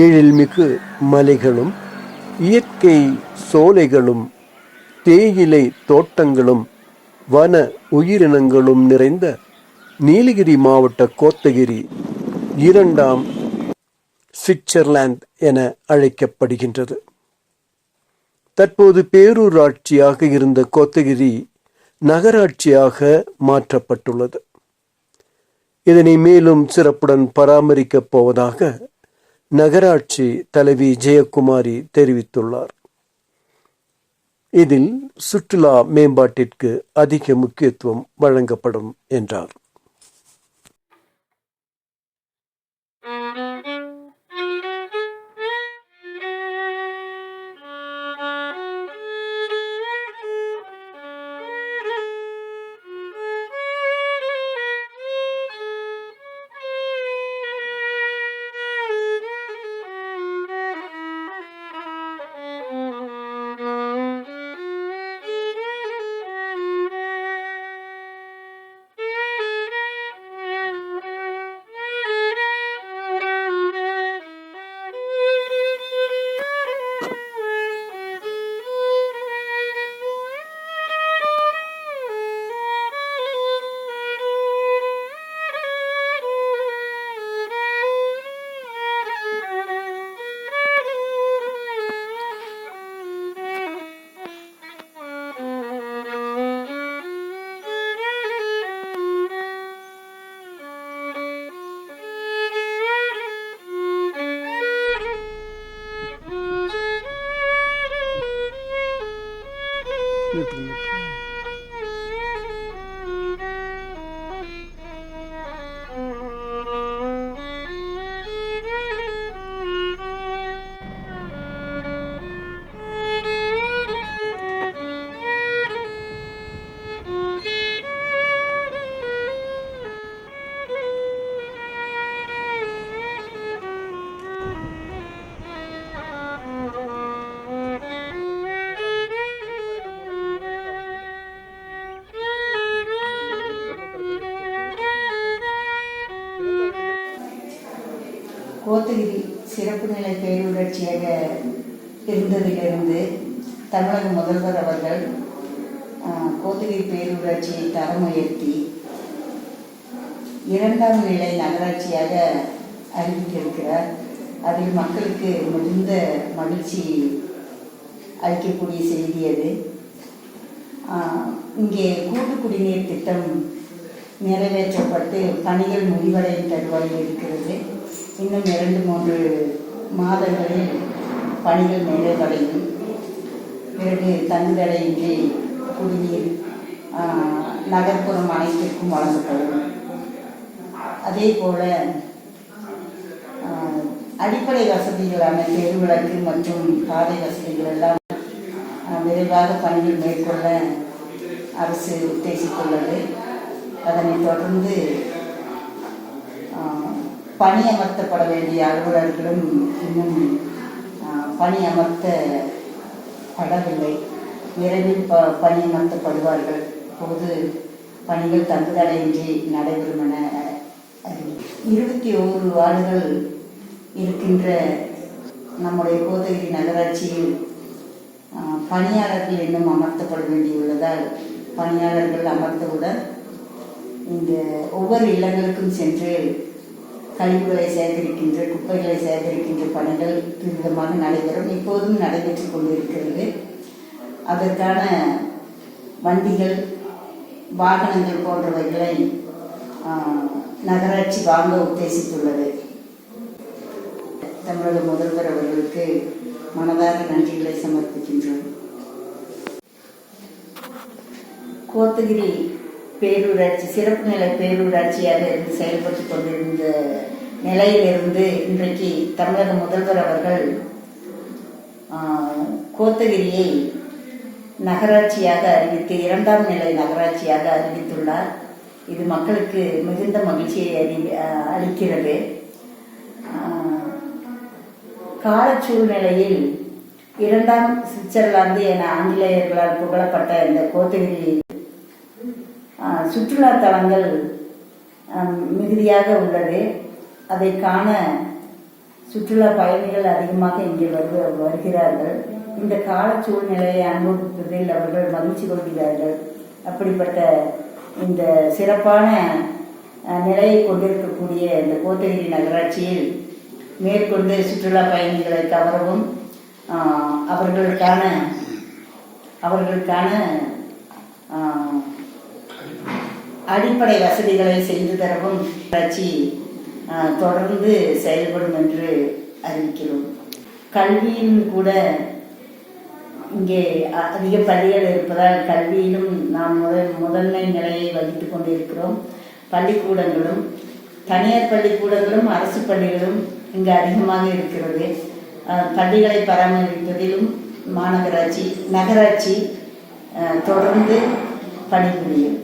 எழில்மிகு மலைகளும் இயற்கை சோலைகளும் தேயிலை தோட்டங்களும் வன உயிரினங்களும் நிறைந்த நீலகிரி மாவட்ட கோத்தகிரி இரண்டாம் சுவிட்சர்லாந்து என அழைக்கப்படுகின்றது. தற்போது பேரூராட்சியாக இருந்த கோத்தகிரி நகராட்சியாக மாற்றப்பட்டுள்ளது. இதனை மேலும் சிறப்புடன் பராமரிக்கப் போவதாக நகராட்சி தலைவி ஜெயக்குமாரி தெரிவித்துள்ளார். இதில் சுற்றுலா மேம்பாட்டிற்கு அதிக முக்கியத்துவம் வழங்கப்படும் என்றார். கோத்தகிரி சிறப்பு நிலை பேரூராட்சியாக இருந்ததிலிருந்து தமிழக முதல்வர் அவர்கள் கோத்தகிரி பேரூராட்சியை தரம் உயர்த்தி இரண்டாம் நிலை நகராட்சியாக அறிவித்திருக்கிறார். அதில் மக்களுக்கு மிகுந்த மகிழ்ச்சி அளிக்கக்கூடிய செய்தி அது. இங்கே கூட்டு குடிநீர் திட்டம் நிறைவேற்றப்பட்டு பணிகள் முடிவடையும் தருவாயில் இருக்கிறது. இன்னும் 2-3 மாதங்களில் பணிகள் நிறைவடையும். பிறகு தங்குதடையின்றி குடிநீர் நகர்ப்புறம் அனைத்திற்கும் வழங்கப்படும். அதே போல அடிப்படை வசதிகளான தெருவிளக்கு மற்றும் பாதை வசதிகள் எல்லாம் விரைவாக பணிகள் மேற்கொள்ள அரசு உத்தேசித்துள்ளது. அதனைத் தொடர்ந்து பணியமர்த்தப்பட வேண்டிய அலுவலர்களும் இன்னும் பணியமர்த்தப்படவில்லை. விரைவில் பணியமர்த்தப்படுவார்கள். பொது பணிகள் தங்குதடையின்றி நடைபெறும் என 21 வார்டுகள் இருக்கின்ற நம்முடைய கோத்தகிரி நகராட்சியில் பணியாளர்கள் இன்னும் அமர்த்தப்பட வேண்டியுள்ளதால் பணியாளர்கள் அமர்த்தவுடன் இந்த ஒவ்வொரு இல்லங்களுக்கும் சென்று கழிவுகளை சேகரிக்கின்ற குப்பைகளை சேகரிக்கின்ற பணிகள் துரிதமாக நடைபெறும். இப்போதும் நடைபெற்று கொண்டிருக்கிறது. அதற்கான வண்டிகள் வாகனங்கள் போன்றவைகளை நகராட்சி வாங்க உத்தேசித்துள்ளது. தமிழக முதல்வர் அவர்களுக்கு மனதார நன்றிகளை சமர்ப்பிக்கின்றோம். கோத்தகிரி பேரூராட்சி சிறப்பு நிலை பேரூராட்சியாக இருந்து செயல்பட்டு கொண்டிருந்த நிலையிலிருந்து இன்றைக்கு தமிழக முதல்வர் அவர்கள் கோத்தகிரியை நகராட்சியாக அறிவித்து 2ஆம் நிலை நகராட்சியாக அறிவித்துள்ளார். இது மக்களுக்கு மிகுந்த மகிழ்ச்சியை அளிக்கிறது. கால சூழ்நிலையில் 2ஆம் சுவிட்சர்லாந்து என ஆங்கிலேயர்களால் புகழப்பட்ட இந்த கோத்தகிரி சுற்றுலா தலங்கள் மிகுதியாக உள்ளது. அதை காண சுற்றுலா பயணிகள் அதிகமாக இங்கே வருகிறார்கள். இந்த கால சூழ்நிலையை அனுபவிப்பதில் அவர்கள் மகிழ்ச்சி கொள்கிறார்கள். அப்படிப்பட்ட இந்த சிறப்பான நிலையை கொண்டிருக்கக்கூடிய இந்த கோத்தகிரி நகராட்சியில் மேற்கொண்டு சுற்றுலா பயணிகளை கவரவும் அவர்களுக்கான அடிப்படை வசதிகளை செய்து தரவும் நகராட்சி தொடர்ந்து செயல்படும் என்று அறிவிக்கிறோம். கல்வியும் கூட இங்கே அதிக பள்ளிகள் இருப்பதால் கல்வியிலும் நாம் முதன்மை நிலையை வகித்து கொண்டிருக்கிறோம். பள்ளிக்கூடங்களும் தனியார் பள்ளிக்கூடங்களும் அரசு பள்ளிகளும் இங்கு அதிகமாக இருக்கிறது. பள்ளிகளை பராமரிப்பதிலும் நகராட்சி தொடர்ந்து பணிபுரியும்.